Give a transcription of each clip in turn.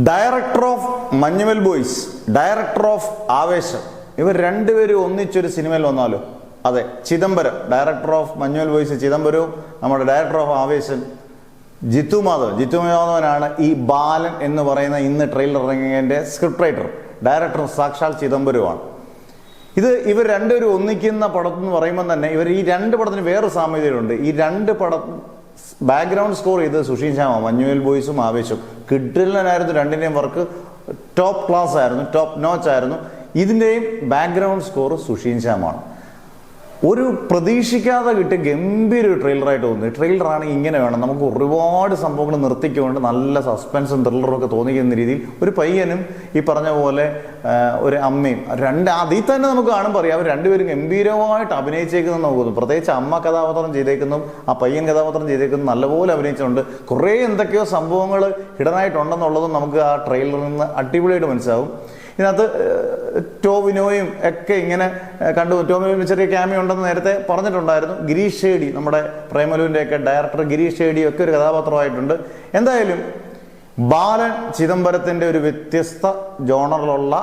Director of Manjummel Boys, director of Aavesham, ഇവർ രണ്ടുപേരും ഒന്നിച്ചൊരു സിനിമയിൽ വന്നാലോ? അതെ, Chidambaram. Director of Manjummel Boys ചിദംബരവും നമ്മുടെ ഡയറക്ടർ ഓഫ് ആവേശം ജിത്തു മാധവനാണ് ഈ ബാലൻ എന്ന് പറയുന്ന ഇന്ന് ട്രെയിലർ ഇറങ്ങിയതിൻ്റെ സ്ക്രിപ്റ്റ് റൈറ്റർ. ഡയറക്ടർ സാക്ഷാൽ ചിദംബരവുമാണ്. ഇവർ രണ്ടുപേരും ഒന്നിക്കുന്ന പടം എന്ന് പറയുമ്പോൾ തന്നെ ഈ രണ്ട് പടത്തിന് വേറൊരു സാമ്യതയുണ്ട്. ഈ രണ്ട് പടം ബാക്ക്ഗ്രൗണ്ട് സ്കോർ ചെയ്ത് സുഷീൻ ശ്യാമ. മഞ്ഞുമൽ ബോയ്സും ആവേശം കിട്ടില്ലനായിരുന്നു. രണ്ടിൻ്റെയും വർക്ക് ടോപ്പ് ക്ലാസ് ആയിരുന്നു, ടോപ്പ് നോച്ച് ആയിരുന്നു. ഇതിൻ്റെയും ബാക്ക്ഗ്രൗണ്ട് സ്കോർ സുഷീൻ ശ്യാമാണ്. ഒരു പ്രതീക്ഷിക്കാതെ കിട്ടിയ ഗംഭീര ഒരു ട്രെയിലറായിട്ട് തോന്നി. ട്രെയിലറാണ് ഇങ്ങനെ വേണം, നമുക്ക് ഒരുപാട് സംഭവങ്ങൾ നിർത്തിക്കൊണ്ട് നല്ല സസ്പെൻസും ത്രില്ലറും ഒക്കെ തോന്നിക്കുന്ന രീതിയിൽ ഒരു പയ്യനും ഈ പറഞ്ഞ പോലെ ഒരു അമ്മയും അതിൽ തന്നെ നമുക്ക് കാണുമ്പോൾ അറിയാം അവർ രണ്ടുപേരും ഗംഭീരമായിട്ട് അഭിനയിച്ചേക്കുന്നത് നോക്കുന്നു. പ്രത്യേകിച്ച് അമ്മ കഥാപാത്രം ചെയ്തേക്കുന്നതും ആ പയ്യൻ കഥാപാത്രം ചെയ്തേക്കുന്നതും നല്ലപോലെ അഭിനയിച്ചിട്ടുണ്ട്. കുറേ എന്തൊക്കെയോ സംഭവങ്ങൾ ഹിഡനായിട്ടുണ്ടെന്നുള്ളതും നമുക്ക് ആ ട്രെയിലറിൽ നിന്ന് അടിപൊളിയായിട്ട് മനസ്സിലാവും. ഇതിനകത്ത് ടോവിനോയും ഒക്കെ ഇങ്ങനെ കണ്ടു. ടോവിനോയും ചെറിയ ക്യാമിയോ ഉണ്ടെന്ന് നേരത്തെ പറഞ്ഞിട്ടുണ്ടായിരുന്നു. ഗിരീഷ് ഷേഡി, നമ്മുടെ പ്രേമലുവിൻ്റെയൊക്കെ ഡയറക്ടർ ഗിരീഷ് ഷേഡി ഒക്കെ ഒരു കഥാപാത്രമായിട്ടുണ്ട്. എന്തായാലും ബാലൻ ചിദംബരത്തിൻ്റെ ഒരു വ്യത്യസ്ത ജോണറിലുള്ള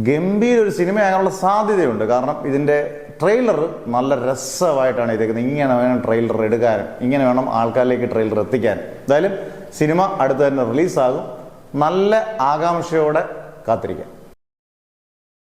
ഗംഭീര ഒരു സിനിമയാകാനുള്ള സാധ്യതയുണ്ട്. കാരണം ഇതിൻ്റെ ട്രെയിലർ നല്ല രസമായിട്ടാണ് ചെയ്തേക്കുന്നത്. ഇങ്ങനെ വേണം ട്രെയിലർ എടുക്കാനും, ഇങ്ങനെ വേണം ആൾക്കാരിലേക്ക് ട്രെയിലർ എത്തിക്കാനും. എന്തായാലും സിനിമ അടുത്ത് തന്നെ റിലീസാകും. നല്ല ആകാംക്ഷയോടെ കാത്തിരിക്കാം.